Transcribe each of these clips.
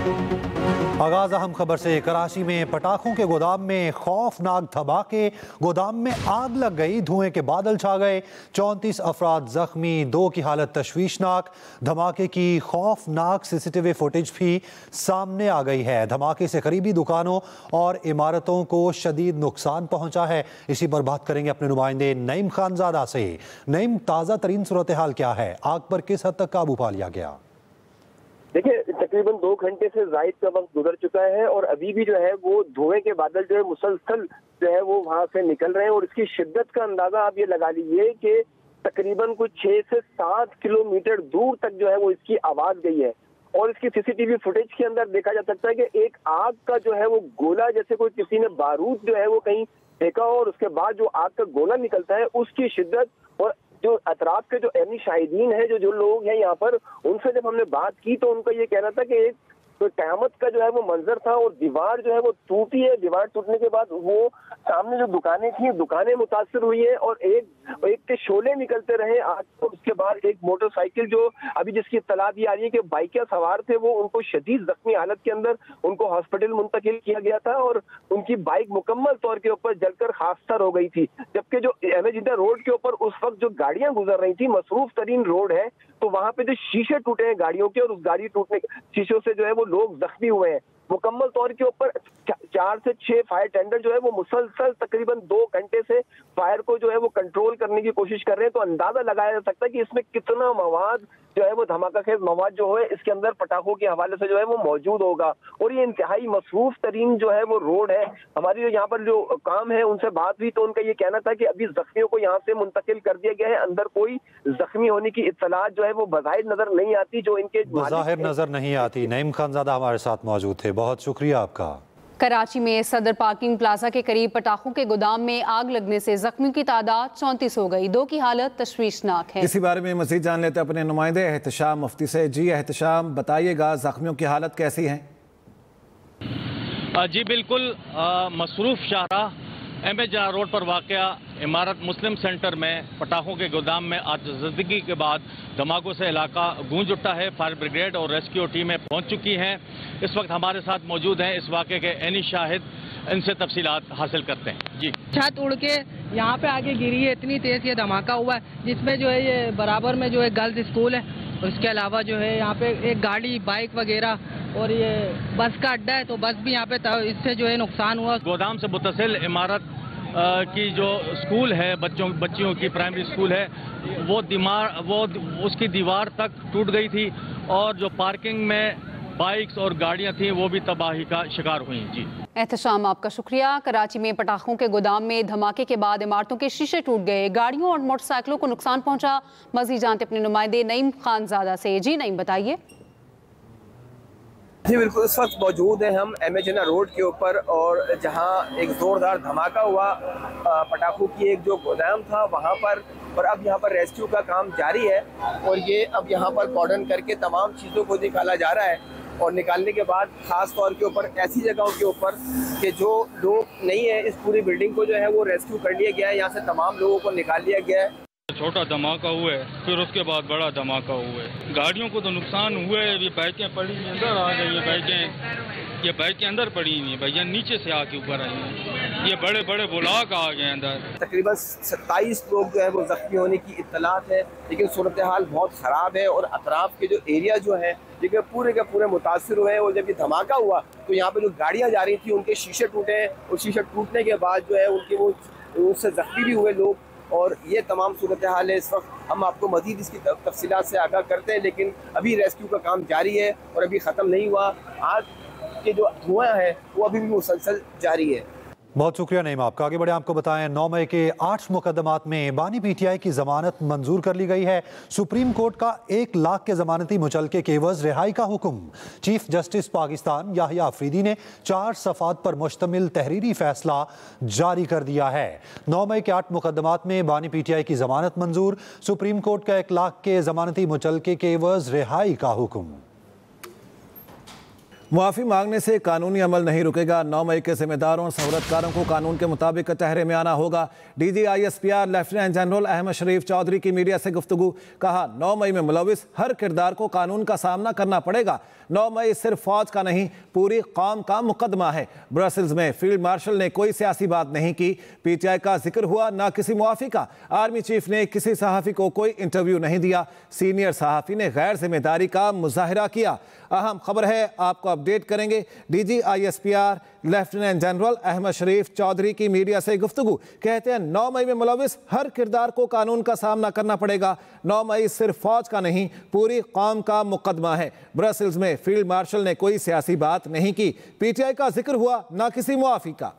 आगाज अहम खबर से। कराची में पटाखों के गोदाम में खौफनाक धमाके, गोदाम में आग लग गई, धुएं के बादल छा गए, 34 अफराद जख्मी, 2 की हालत तशवीशनाक। धमाके की खौफनाक सीसीटीवी फुटेज भी सामने आ गई है। धमाके से करीबी दुकानों और इमारतों को शदीद नुकसान पहुंचा है। इसी पर बात करेंगे अपने नुमाइंदे नईम खानजादा से। नईम, ताज़ा तरीन सूरत हाल क्या है? आग पर किस हद तक काबू पा लिया गया? देखिए, तकरीबन 2 घंटे से जायद का वक्त गुजर चुका है और अभी भी जो है वो धुएं के बादल जो है मुसलसल जो है वो वहां से निकल रहे हैं। और इसकी शिद्दत का अंदाजा आप ये लगा लीजिए कि तकरीबन कुछ 6 से 7 किलोमीटर दूर तक जो है वो इसकी आवाज गई है। और इसकी सीसीटीवी फुटेज के अंदर देखा जा सकता है कि एक आग का जो है वो गोला, जैसे कोई किसी ने बारूद जो है वो कहीं फेंका हो और उसके बाद जो आग का गोला निकलता है, उसकी शिद्दत। और जो अतराफ के जो एनी शाहिदीन है, जो लोग हैं यहाँ पर, उनसे जब हमने बात की तो उनका ये कहना था कि एक तो क़यामत का जो है वो मंजर था और दीवार जो है वो टूटी है। दीवार टूटने के बाद वो सामने जो दुकानें थी, दुकानें मुतासर हुई है और एक के शोले निकलते रहे आग को। उसके बाद एक मोटरसाइकिल, जो अभी जिसकी इत्तला भी आ रही है कि बाइकिया सवार थे, वो उनको शदीद जख्मी हालत के अंदर उनको हॉस्पिटल मुंतकिल किया गया था और उनकी बाइक मुकम्मल तौर के ऊपर जलकर खाकसार हो गई थी। जबकि जो एमएजिदा रोड के ऊपर उस वक्त जो गाड़ियां गुजर रही थी, मसरूफ तरीन रोड है, तो वहां पे जो शीशे टूटे हैं गाड़ियों के और उस गाड़ी टूटने शीशों से जो है वो लोग जख्मी हुए हैं। मुकम्मल तौर के ऊपर 4 से 6 फायर टेंडर जो है वो मुसलसल तकरीबन 2 घंटे से फायर को जो है वो कंट्रोल करने की कोशिश कर रहे हैं। तो अंदाजा लगाया जा सकता है कि इसमें कितना मवाद जो है वो धमाका खेज मवाद जो है इसके अंदर पटाखों के हवाले से जो है वो मौजूद होगा। और ये इंतहाई मसरूफ तरीन जो है वो रोड है। हमारी जो यहाँ पर जो काम है उनसे बात हुई तो उनका ये कहना था कि अभी जख्मियों को यहाँ से मुंतकिल कर दिया गया है। अंदर कोई जख्मी होने की इत्तलात जो है वो बज़ाहिर नजर नहीं आती, जो इनके बज़ाहिर नजर नहीं आती। नईम खानजादा हमारे साथ मौजूद थे, बहुत शुक्रिया आपका। कराची में सदर पार्किंग प्लाजा के करीब पटाखों के गोदाम में आग लगने से जख्मियों की तादाद 34 हो गई, 2 की हालत तशवीशनाक है। इसी बारे में मजीद जान लेते हैं अपने नुमाइंदे एहतशाम मुफ्ती से। जी एहतशाम, बताइएगा जख्मियों की हालत कैसी है? जी बिल्कुल, मसरूफ शाहराह एमएजिदा रोड पर वाक़या इमारत मुस्लिम सेंटर में पटाखों के गोदाम में आतिशबाजी के बाद धमाकों से इलाका गूंज उठा है। फायर ब्रिगेड और रेस्क्यू टीमें पहुंच चुकी हैं। इस वक्त हमारे साथ मौजूद हैं इस वाक़े के एनी शाहिद, इनसे तफसीलात हासिल करते हैं। जी, छत उड़ के यहाँ पे आगे गिरी है, इतनी तेज ये धमाका हुआ है जिसमें जो है ये बराबर में जो है गर्ल्स स्कूल है और इसके अलावा जो है यहाँ पे एक गाड़ी, बाइक वगैरह और ये बस का अड्डा है, तो बस भी यहाँ पे इससे जो है नुकसान हुआ। गोदाम से मुतसिल इमारत की जो स्कूल है, बच्चियों की प्राइमरी स्कूल है, वो उसकी दीवार तक टूट गई थी और जो पार्किंग में बाइक्स और गाड़ियां थी वो भी तबाही का शिकार हुई। जी एहतशाम, आपका शुक्रिया। कराची में पटाखों के गोदाम में धमाके के बाद इमारतों के शीशे टूट गए, गाड़ियों और मोटरसाइकिलों को नुकसान पहुंचा। मजीद जानते अपने नुमाइंदे नईम खानजादा से। जी नईम, बताइए। जी बिल्कुल, इस वक्त मौजूद हैं हम एमएजिदा रोड के ऊपर और जहां एक जोरदार धमाका हुआ पटाखों की एक जो गोदाम था वहां पर, और अब यहां पर रेस्क्यू का काम जारी है और ये अब यहां पर कॉर्डन करके तमाम चीज़ों को निकाला जा रहा है। और निकालने के बाद ख़ास तौर के ऊपर ऐसी जगहों के ऊपर कि जो लोग नहीं है, इस पूरी बिल्डिंग को जो है वो रेस्क्यू कर लिया गया है। यहाँ से तमाम लोगों को निकाल लिया गया है। छोटा धमाका हुआ है, फिर उसके बाद बड़ा धमाका हुआ है। गाड़ियों को तो नुकसान हुआ है, ये बाइकें पड़ी अंदर आ गई, ये बाइकें अंदर पड़ी हुई हैं, भैया नीचे से आके ऊपर आई हैं, ये बड़े बड़े बुलाक आ गए अंदर। तकरीबन 27 लोग जो है वो जख्मी होने की इत्तलात है, लेकिन सूरत हाल बहुत ख़राब है और अतराफ के जो एरिया जो है देखिए पूरे के पूरे मुतासर हुए हैं। और जब ये धमाका हुआ तो यहाँ पे जो गाड़ियाँ जा रही थी उनके शीशे टूटे हैं और शीशे टूटने के बाद जो है उनके वो उससे जख्मी भी हुए लोग। और ये तमाम सूरत हाल है। इस वक्त हम आपको मज़ीद इसकी तफसीलात से आगाह करते हैं, लेकिन अभी रेस्क्यू का काम जारी है और अभी ख़त्म नहीं हुआ। आग के जो धुआं है वो अभी भी मुसलसल जारी है। बहुत शुक्रिया नईम आपका। आगे बढ़े, आपको बताएं 9 मई के 8 मुकदमात में बानी पीटीआई की जमानत मंजूर कर ली गई है। सुप्रीम कोर्ट का 1 लाख के जमानती मुचलके के एवज रिहाई का हुक्म। चीफ जस्टिस पाकिस्तान याहिया अफरीदी ने 4 सफ़ात पर मुश्तमिल तहरीरी फैसला जारी कर दिया है। 9 मई के 8 मुकदमात में बानी पीटीआई की जमानत मंजूर, सुप्रीम कोर्ट का 1 लाख के जमानती मुचलके के एवज रिहाई का हुक्म। मुआफ़ी मांगने से कानूनी अमल नहीं रुकेगा। 9 मई के जिम्मेदारों और सहूलतकारों को कानून के मुताबिक कचहरे में आना होगा। DG ISPR lieutenant general Ahmed Sharif Chaudhry की मीडिया से गुफ्तगू। कहा, 9 मई में मुलविस हर किरदार को कानून का सामना करना पड़ेगा। 9 मई सिर्फ फौज का नहीं, पूरी कौम का मुकदमा है। ब्रसेल्स में फील्ड मार्शल ने कोई सियासी बात नहीं की। PTI का जिक्र हुआ, ना किसी मुआफ़ी का। आर्मी चीफ ने किसी सहाफ़ी को कोई इंटरव्यू नहीं दिया। सीनियर सहाफ़ी ने गैर जिम्मेदारी का मुजाहिरा किया। अहम खबर है, आपको अपडेट करेंगे। DG ISPR lieutenant general Ahmed Sharif Chaudhry की मीडिया से गुफ्तगू। कहते हैं 9 मई में मुलविस हर किरदार को कानून का सामना करना पड़ेगा। 9 मई सिर्फ फौज का नहीं, पूरी कौम का मुकदमा है। ब्रसेल्स में फील्ड मार्शल ने कोई सियासी बात नहीं की। PTI का जिक्र हुआ, ना किसी मुआफ़ी का।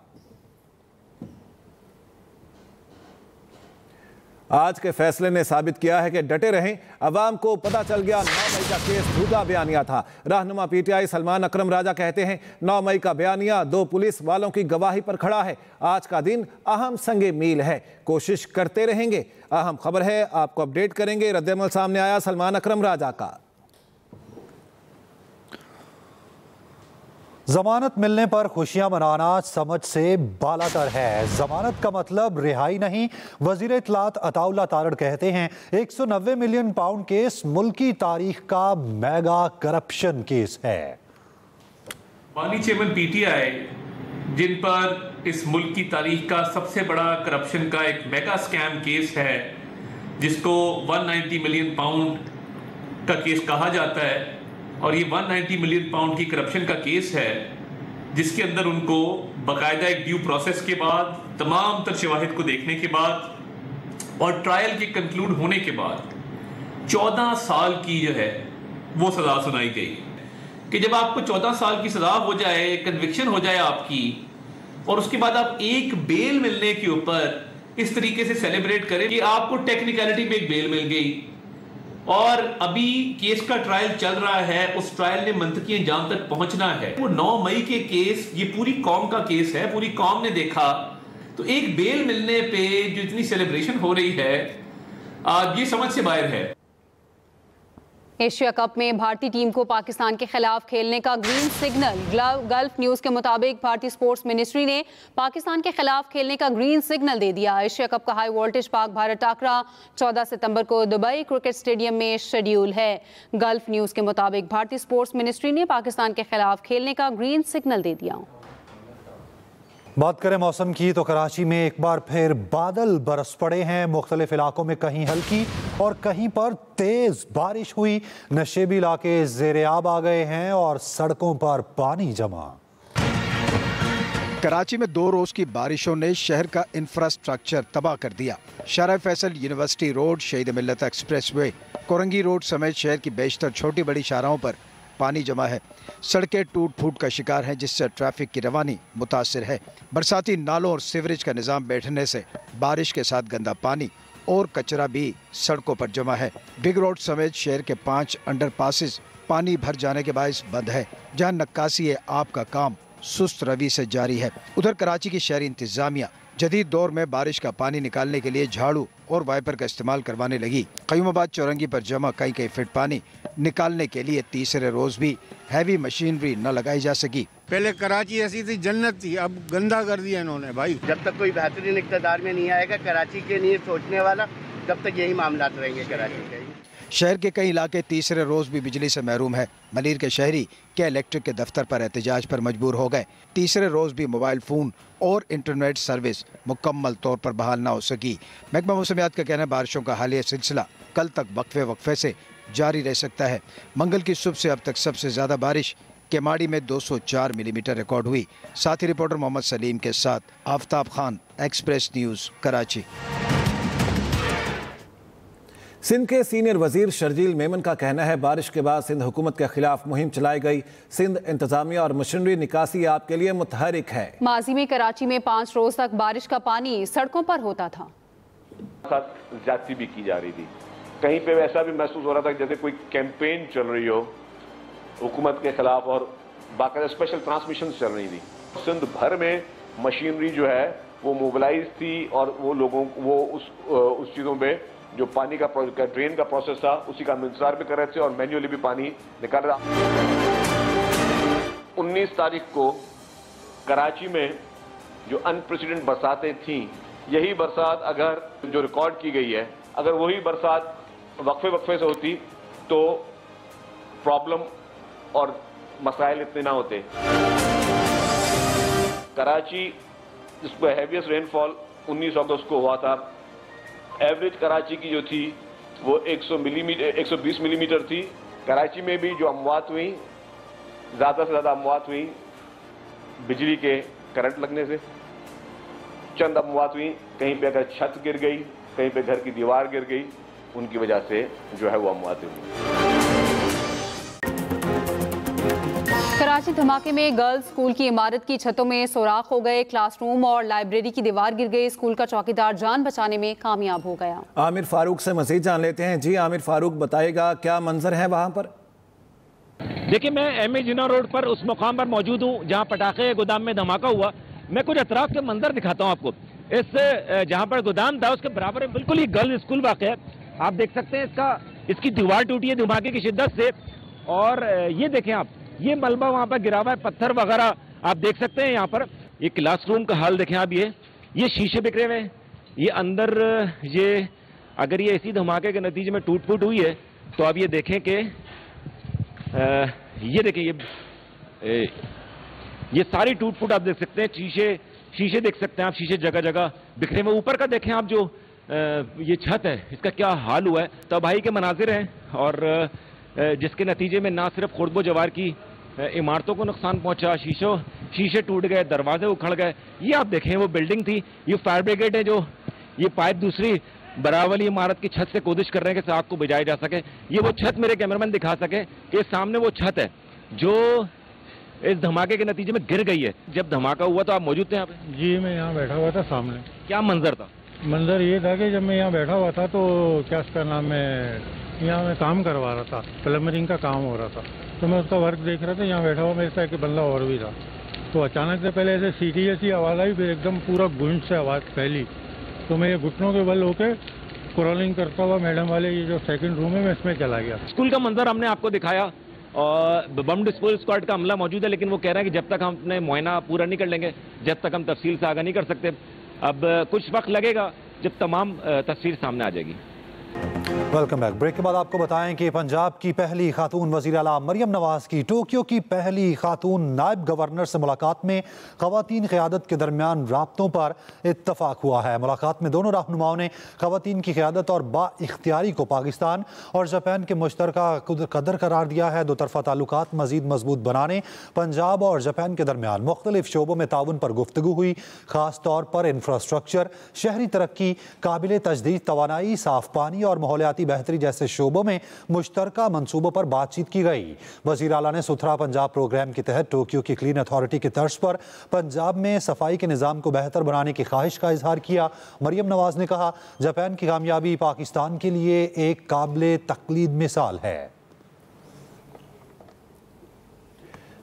आज के फैसले ने साबित किया है कि डटे रहें। अवाम को पता चल गया 9 मई का केस झूठा बयानिया था। रहनुमा PTI सलमान अकरम राजा कहते हैं 9 मई का बयानिया 2 पुलिस वालों की गवाही पर खड़ा है। आज का दिन अहम संगे मील है, कोशिश करते रहेंगे। अहम खबर है, आपको अपडेट करेंगे। रद्द-ए-अमल सामने आया सलमान अकरम राजा का। जमानत मिलने पर खुशियां मनाना समझ से बालातर है। जमानत का मतलब रिहाई नहीं। वजीर इत्तलात अताउल्लाह तारड़ कहते हैं 190 मिलियन पाउंड केस मुल्की तारीख का मेगा करप्शन केस है। बानी चेयरमैन PTI जिन पर इस मुल्क की तारीख का सबसे बड़ा करप्शन का एक मेगा स्कैम केस है, जिसको 190 मिलियन पाउंड का केस कहा जाता है, और ये 190 मिलियन पाउंड की करप्शन का केस है, जिसके अंदर उनको बाकायदा एक ड्यू प्रोसेस के बाद, तमाम तर शवाहिद को देखने के बाद और ट्रायल के कंक्लूड होने के बाद 14 साल की जो है वो सजा सुनाई गई। कि जब आपको 14 साल की सजा हो जाए, कन्विक्शन हो जाए आपकी, और उसके बाद आप एक बेल मिलने के ऊपर इस तरीके से सेलिब्रेट करें कि आपको टेक्निकलिटी में एक बेल मिल गई, और अभी केस का ट्रायल चल रहा है, उस ट्रायल ने मंतकी अंजाम तक पहुंचना है। वो 9 मई के केस, ये पूरी कौम का केस है, पूरी कौम ने देखा, तो एक बेल मिलने पे जो इतनी सेलिब्रेशन हो रही है, ये समझ से बाहर है। एशिया कप में भारतीय टीम को पाकिस्तान के खिलाफ खेलने का ग्रीन सिग्नल। गल्फ न्यूज के मुताबिक भारतीय स्पोर्ट्स मिनिस्ट्री ने पाकिस्तान के खिलाफ खेलने का ग्रीन सिग्नल दे दिया। एशिया कप का हाई वोल्टेज पाक भारत टाकरा 14 सितंबर को दुबई क्रिकेट स्टेडियम में शेड्यूल है। गल्फ न्यूज के मुताबिक भारतीय स्पोर्ट्स मिनिस्ट्री ने पाकिस्तान के खिलाफ खेलने का ग्रीन सिग्नल दे दिया। बात करें मौसम की तो कराची में एक बार फिर बादल बरस पड़े हैं। मुख्तलिफ इलाकों में कहीं हल्की और कहीं पर तेज बारिश हुई। नशेबी इलाके ज़ेर-ए-आब आ गए हैं और सड़कों पर पानी जमा। कराची में 2 रोज की बारिशों ने शहर का इंफ्रास्ट्रक्चर तबाह कर दिया। शारा फैसल यूनिवर्सिटी रोड, शहीद मिल्लत एक्सप्रेसवे, कोरंगी रोड समेत शहर की बेशतर छोटी बड़ी शाहराहों पर पानी जमा है। सड़कें टूट फूट का शिकार हैं, जिससे ट्रैफिक की रवानी मुतासिर है। बरसाती नालों और सीवरेज का निज़ाम बैठने से बारिश के साथ गंदा पानी और कचरा भी सड़कों पर जमा है। बिग रोड समेत शहर के 5 अंडरपासेस पानी भर जाने के बायस बंद है, जहां नक्कासी आब का काम सुस्त रवि से जारी है। उधर कराची की शहरी इंतजामिया जदीद दौर में बारिश का पानी निकालने के लिए झाड़ू और वाइपर का इस्तेमाल करवाने लगी। कयूमाबाद चौरंगी पर जमा कई फीट पानी निकालने के लिए तीसरे रोज भी हैवी मशीनरी न लगाई जा सकी। पहले कराची ऐसी थी, जन्नत थी, अब गंदा कर दिया इन्होंने भाई। जब तक कोई बेहतरीन इक़्तिदार में नहीं आएगा कराची के लिए सोचने वाला, तब तक यही मामला रहेंगे कराची के। शहर के कई इलाके तीसरे रोज भी बिजली से महरूम है। मलीर के शहरी के इलेक्ट्रिक के दफ्तर पर एहतजाज पर मजबूर हो गए। तीसरे रोज भी मोबाइल फ़ोन और इंटरनेट सर्विस मुकम्मल तौर पर बहाल ना हो सकी। महकमा मौसमियात का कहना है बारिशों का हालिया सिलसिला कल तक वक्फे से जारी रह सकता है। मंगल की सुबह से अब तक सबसे ज़्यादा बारिश केमाड़ी में 204 मिलीमीटर रिकॉर्ड हुई। साथी रिपोर्टर मोहम्मद सलीम के साथ आफ्ताब खान, एक्सप्रेस न्यूज़, कराची। सिंध के सीनियर वजीर शर्जील मेमन का कहना है बारिश के बाद सिंध हुकूमत के खिलाफ मुहिम चलाई गई। सिंध इंतजामिया और मशीनरी निकासी आपके लिए मुतहरिक है। माजी में कराची में 5 रोज तक बारिश का पानी सड़कों पर होता था। ज्यादती भी की जा रही थी। कहीं पे ऐसा भी महसूस हो रहा था जैसे कोई कैंपेन चल रही हो हुकूमत के खिलाफ, और बाकायदा स्पेशल ट्रांसमिशन चल रही थी। सिंध भर में मशीनरी जो है वो मोबिलाइज थी, और वो लोगों वो उस चीज़ों पे जो पानी का ड्रेन का प्रोसेस था उसी का हम इंतजार भी कर रहे थे, और मैन्युअली भी पानी निकाल रहा। 19 तारीख को कराची में जो अनप्रेसिडेंट बरसातें थीं, यही बरसात अगर जो रिकॉर्ड की गई है, अगर वही बरसात वक्फे से होती तो प्रॉब्लम और मसाइल इतने ना होते। कराची जिसको हैवीएस्ट रेनफॉल 19 अगस्त को हुआ था, एवरेज कराची की जो थी वो 120 मिलीमीटर थी। कराची में भी जो अमवात हुई, ज़्यादा से ज़्यादा अमवात हुई बिजली के करंट लगने से। चंद अमवात हुई, कहीं पे अगर छत गिर गई, कहीं पे घर की दीवार गिर गई, उनकी वजह से जो है वो अमवातें हुई। कराची धमाके में गर्ल्स स्कूल की इमारत की छतों में सुराख हो गए, क्लासरूम और लाइब्रेरी की दीवार गिर गई। स्कूल का चौकीदार जान बचाने में कामयाब हो गया। आमिर फारूक से मजीद जान लेते हैं। जी आमिर फारूक, बताइएगा क्या मंजर है वहां पर? देखिए, मैं एम ए जिन्ना रोड पर उस मुकाम पर मौजूद हूँ जहाँ पटाखे गोदाम में धमाका हुआ। मैं कुछ अतराफ के मंजर दिखाता हूँ आपको। इस जहाँ पर गोदाम था उसके बराबर में बिल्कुल ही गर्ल्स स्कूल वाक़ है। आप देख सकते हैं इसकी दीवार टूटी है धमाके की शिद्दत से। और ये देखें आप, ये मलबा वहाँ पर गिरा हुआ है, पत्थर वगैरह आप देख सकते हैं। यहाँ पर ये क्लासरूम का हाल देखें आप, ये शीशे बिखरे हुए हैं। ये अंदर ये अगर ये इसी धमाके के नतीजे में टूट फूट हुई है तो आप ये देखें कि ये देखें ये सारी टूट फूट आप देख सकते हैं। शीशे देख सकते हैं आप, शीशे जगह जगह बिखरे हुए। ऊपर का देखें आप, जो ये छत है इसका क्या हाल हुआ है। तबाही के मनाजिर हैं और जिसके नतीजे में ना सिर्फ खुर्दो जवार की इमारतों को नुकसान पहुंचा, शीशे टूट गए, दरवाजे उखड़ गए। ये आप देखें वो बिल्डिंग थी, ये फायर ब्रिगेड है जो ये पाइप दूसरी बराबर वाली इमारत की छत से कोशिश कर रहे हैं कि आग को बुझाया जा सके। ये वो छत मेरे कैमरामैन दिखा सके कि सामने वो छत है जो इस धमाके के नतीजे में गिर गई है। जब धमाका हुआ तो आप मौजूद थे यहाँ पे? जी, मैं यहाँ बैठा हुआ था सामने। क्या मंजर था? मंजर ये था कि जब मैं यहाँ बैठा हुआ था तो क्या उसका नाम है, यहाँ मैं काम करवा रहा था, प्लम्बरिंग का काम हो रहा था, तो मैं उसका वर्क देख रहा था। यहाँ बैठा हुआ मेरे साथ एक बंदा और भी था, तो अचानक से पहले ऐसे सीटी जैसी आवाज़ आई, फिर एकदम पूरा गूंज से आवाज़ फैली। तो मैं ये घुटनों के बल होके क्रॉलिंग करता हुआ मैडम वाले ये जो सेकंड रूम है मैं इसमें चला गया। स्कूल का मंजर हमने आपको दिखाया और बम डिस्पोजल स्क्वाड का अमला मौजूद है, लेकिन वो कह रहे हैं कि जब तक हम अपने मुआयना पूरा नहीं कर लेंगे, जब तक हम तफसील से आगाह नहीं कर सकते। अब कुछ वक्त लगेगा जब तमाम तस्वीर सामने आ जाएगी। Welcome back. ब्रेक के बाद आपको बताएं कि पंजाब की पहली खातून वज़ीर आला मरियम नवाज की टोक्यो की पहली खातून नायब गवर्नर से मुलाकात में ख़वातीन क़यादत के दरमियान राब्तों पर इत्तफाक हुआ है। मुलाकात में दोनों रहनुमाओं ने ख़वातीन की क़यादत और बाइख्तियारी को पाकिस्तान और जापान के मुश्तरका कदर करार दिया है। दो तरफ़ा ताल्लुकात मज़ीद मजबूत बनाने पंजाब और जापान के दरमियान मुख्तलिफ शोबों में ताउन पर गुफ्तगू हुई। ख़ास तौर पर इंफ्रास्ट्रक्चर, शहरी तरक्की, काबिल तजदीद तवानाई, साफ पानी और माहौलियाती बेहतरी जैसे शोबों में मुश्तरका मंसूबों पर बातचीत की गई। वज़ीर आला ने सुथरा पंजाब प्रोग्राम के तहत टोक्यो की क्लीन अथॉरिटी की तर्ज पर पंजाब में सफाई के निज़ाम को बेहतर बनाने की ख्वाहिश का इजहार किया। मरियम नवाज ने कहा, जापान की कामयाबी पाकिस्तान के लिए एक काबिल तक़लीद मिसाल है।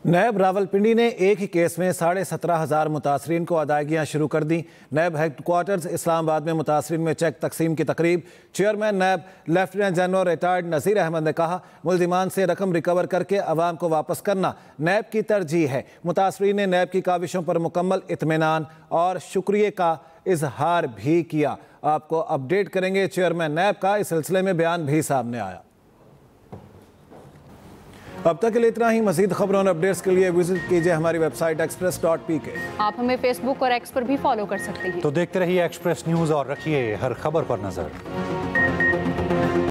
नैब रावलपिंडी ने एक ही केस में 17,500 मुतासरीन को अदायगियाँ शुरू कर दी। नैब हेडक्वार्टर्स इस्लामाबाद में मुतासरीन में चेक तकसीम की तकरीब। चेयरमैन नैब लेफ्टिनेंट जनरल रिटायर्ड नज़ीर अहमद ने कहा, मुल्जिमान से रकम रिकवर करके अवाम को वापस करना नैब की तरजीह है। मुतासरीन ने नैब की काविशों पर मुकम्मल इत्मीनान और शुक्रिया का इजहार भी किया। आपको अपडेट करेंगे चेयरमैन नैब का इस सिलसिले में बयान भी सामने आया। अब तक के लिए इतना ही। मज़ीद खबरों और अपडेट्स के लिए विजिट कीजिए हमारी वेबसाइट express.pk। आप हमें फेसबुक और एक्स पर भी फॉलो कर सकते हैं। तो देखते रहिए एक्सप्रेस न्यूज़ और रखिए हर खबर पर नजर।